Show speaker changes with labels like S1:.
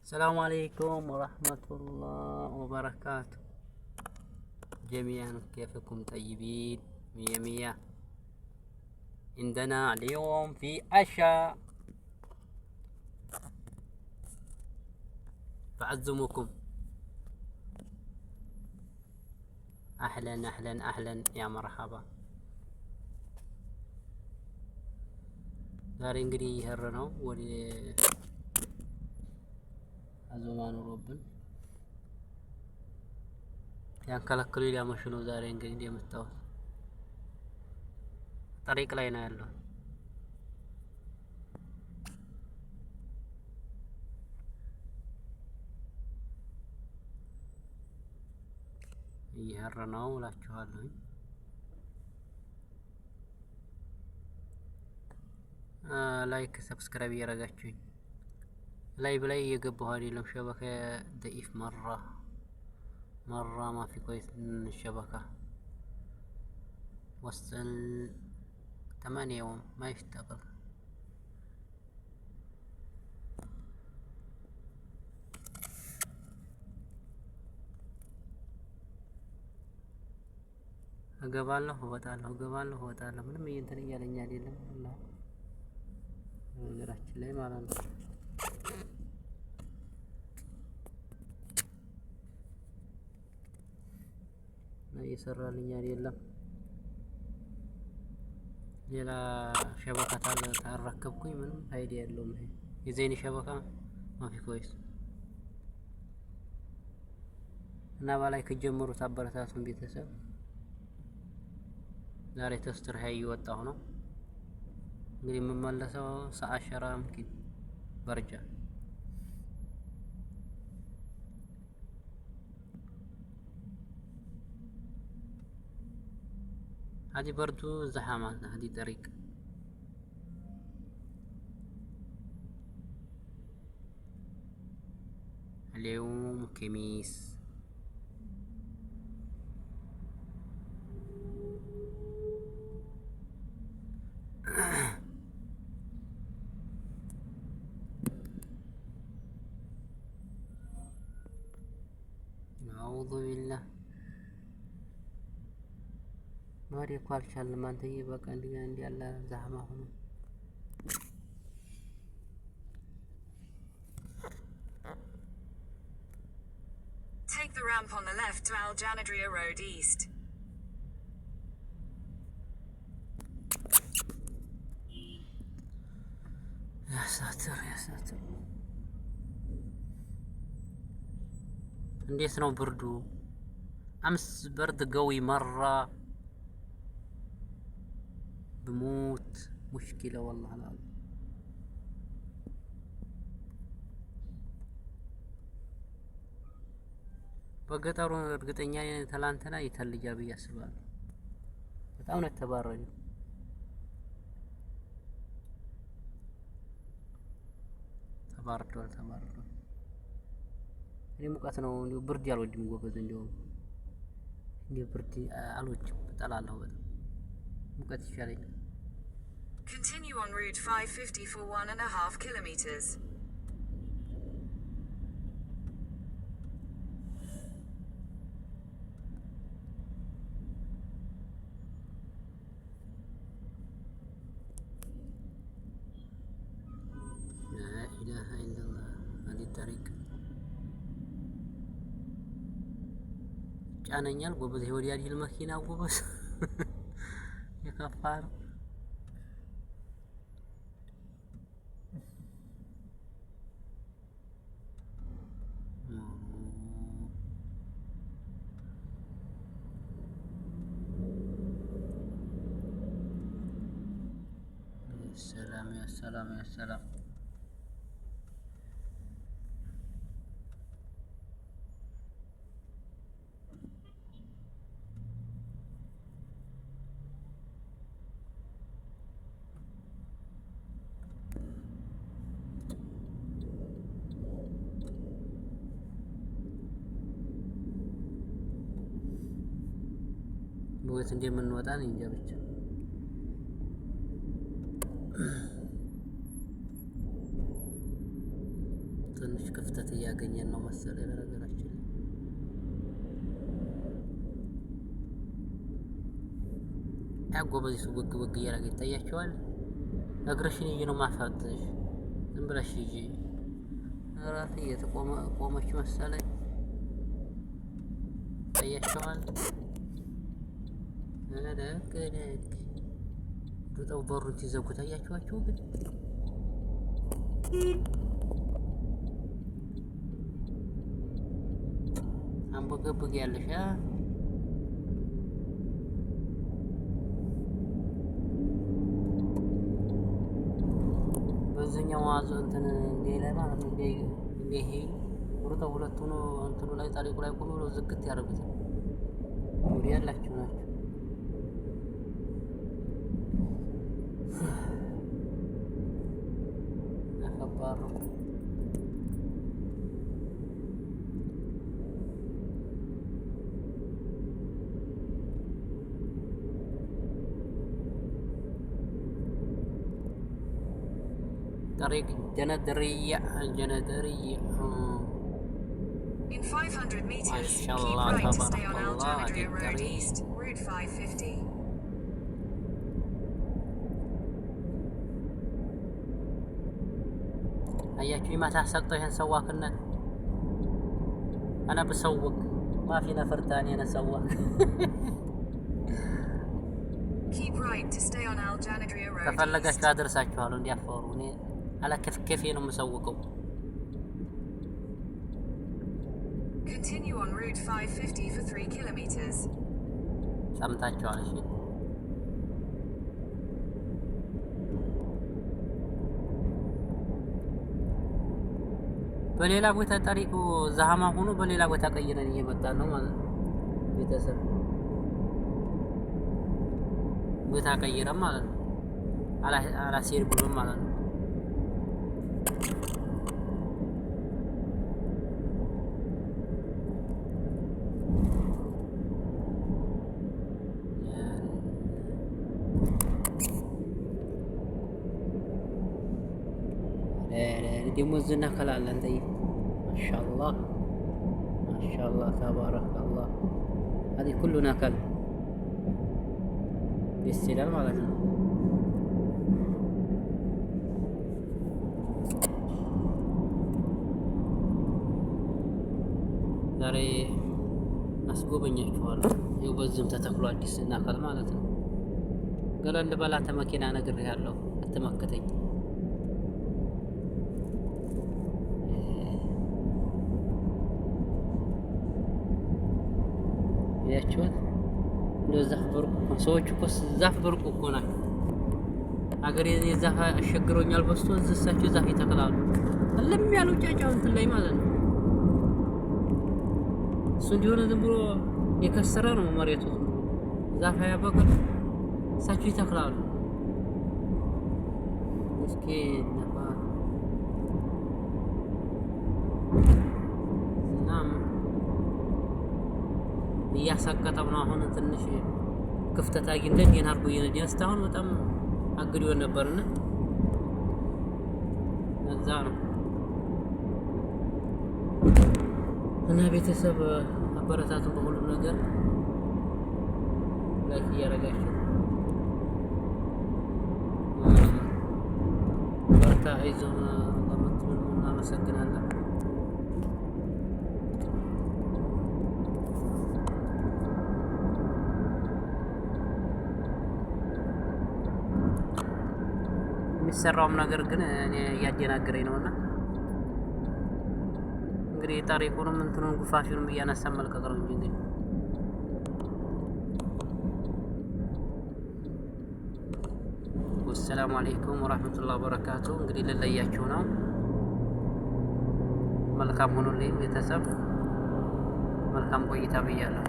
S1: السلام عليكم ورحمة الله وبركاته جميعا، كيفكم؟ طيبين؟ مية مية. عندنا اليوم في عشاء فأعزمكم. أهلا أهلا أهلا، يا مرحبا። ዛሬ እንግዲህ ይሄር ነው ወደ አዞማ ኑሮብን ያንከለክሉ ሊያመሹ ነው። ዛሬ እንግዲህ እንደምታዩት ጠሪቅ ላይ ነው ያለው። ይሄር ነው እላችኋለሁ። ላይክ ሰብስክራይብ እያደረጋችሁኝ لايف لاي يقبوا هذه لهم شبكة ضعيف مرة ما في كويس من الشبكة. وصل 8 يوم ما يشتغل. እገባለሁ እወጣለሁ ምንም እንትን እያለኝ አይደለም። والله ነገራችን ላይ ማለት ነው። እየሰራልኝ አይደለም። ሌላ ሸበካ ታረከብኩኝ ምንም ፋይዳ የለውም። ይሄ የዘይን ሸበካ ማፊ ኮይስ እና ባላይ ከጀመሩት አበረታቱን ቤተሰብ። ዛሬ ተስትር ሃይ እየወጣሁ ነው እንግዲህ የምመለሰው ሰዓት ሸራ ምኪን በርጃ هذه برضو زحمات. هذه طريق اليوم خميس. أعوذ بالله ማሪ ኳልቻል ማንተዬ በቃ እንዲህ ያለ ዛህማ ሆኖ
S2: Take the ramp on the left to Al Janadria Road East.
S1: يا ساتر እንዴት ነው ብርዱ? أمس برد قوي مرة بموت. مشكلة والله العظيم. በገጠሩ እርግጠኛ ትላንትና ይተልጃል ብዬ አስባለሁ። በጣም ነው የተባረረው። ተባርዷል። እኔ ሙቀት ነው እንዴ ብርድ አልወድም ጎበዝ። እንዴ ብርድ አልወድም፣ እጠላለሁ በጣም። ሙቀት ይሻለኛል።
S2: Continue on route 550 for 1.5 kilometers.
S1: لا إله إلا الله. هذه الطريق ጫነኛል ጎበዝ። ወዲያ አይደል መኪና ጎበዝ የከፋር يا سلام. በወት እንደምንወጣ ነው እንጃ ብቻ ትንሽ ክፍተት እያገኘን ነው መሰለኝ በነገራችን ላይ። ያጎበዝ እሱ ወግ ወግ እያደረገ ይታያቸዋል። እግርሽን ይዤ ነው ማፋጥሽ። ዝም ብለሽ ይዤ እራት ቆመች መሰለኝ ይታያቸዋል። ደግ ሩጠው በሩን ሲዘጉ ታያችኋቸው ግን አንቦገቦግ ያለሽ በዚህኛው ዋዞ እንትን እንደ ላይ ማለት ነው። እንደ ይሄ ሩጠው ሁለቱ ነው እንትኑ ላይ ጣሪቁ ላይ ቆሞ ነው ዝግት ያደርጉታል። ወዲያ ያላችሁ ናቸው። ከባድ ነው። طريق جندرية
S2: In 500 meters,
S1: ما
S2: keep
S1: شاء الله
S2: right to stay
S1: تبارك
S2: on
S1: الله.
S2: Alexandria Road
S1: طريق
S2: East, Route 550.
S1: አያችሁ ما ታሰቅጠው ይሄን ሰዋክነት أنا بسوق ما في نفر ثاني أنا سواك.
S2: Keep right to stay on Alexandria Road East.
S1: ከፈለጋችሁ አደርሳችኋለሁ እንዲያፈሩ እኔ አላ ከፍከፌ ነው የምሰውቀው።
S2: Continue on Route 550 for 3 kilometers.
S1: ሰምታችኋል? እሺ በሌላ ቦታ ታሪኩ ዛሃማ ሆኖ በሌላ ቦታ ቀይረን እየመጣን ነው ማለት ነው። ቤተሰብ ቦታ ቀይረን ማለት ነው። አላሲር ብሎ ማለት ነው። ደግሞ ዝና ከላለ እንተ ማሻአላህ ማሻአላህ ተባረከላህ هذه كلنا كل ደስ ይላል ማለት ነው። ዛሬ አስጎበኛችኋለሁ። ይኸው በዚህም ተተክሎ አዲስ እናከል ማለት ነው። ገለል በላተ መኪና ነግሬሃለሁ፣ አትመክተኝ። ያችሁት ለዛፍ በርቁ ሰዎች እኮ ዛፍ በርቁ እኮ ናቸው። ሀገር የዛፍ አሸግሮኛል በስቶ እሳቸው ዛፍ ይተክላሉ። አለም ያለው ጫጫው እንትን ላይ ማለት ነው። እሱ እንዲሆነ ዝም ብሎ የከሰረ ነው መሬቱ። ዛፍ ያበቅል እሳቸው ይተክላሉ። እስኪ ነባ እናም እያሳቀጠው ነው። አሁን ትንሽ ክፍተት አግኝተን የናርኩ የነዲ እስካሁን በጣም አግዲው ነበርና እዛ ነው እና ቤተሰብ አበረታቱን በሁሉም ነገር ላይክ እያደረጋችሁ በርታ አይዞን ለምትሉን እናመሰግናለን። የሚሰራውም ነገር ግን እኔ እያደናገረኝ ነውና እንግዲህ ታሪኩንም እንትኑን ጉፋፊውንም እያነሳን መልቀቅ ነው እንጂ እንግዲህ ወሰላሙ አለይኩም ወራህመቱላሂ ወበረካቱ። እንግዲህ ልለያችሁ ነው። መልካም ሆኖልኝ ቤተሰብ መልካም ቆይታ ብያለሁ።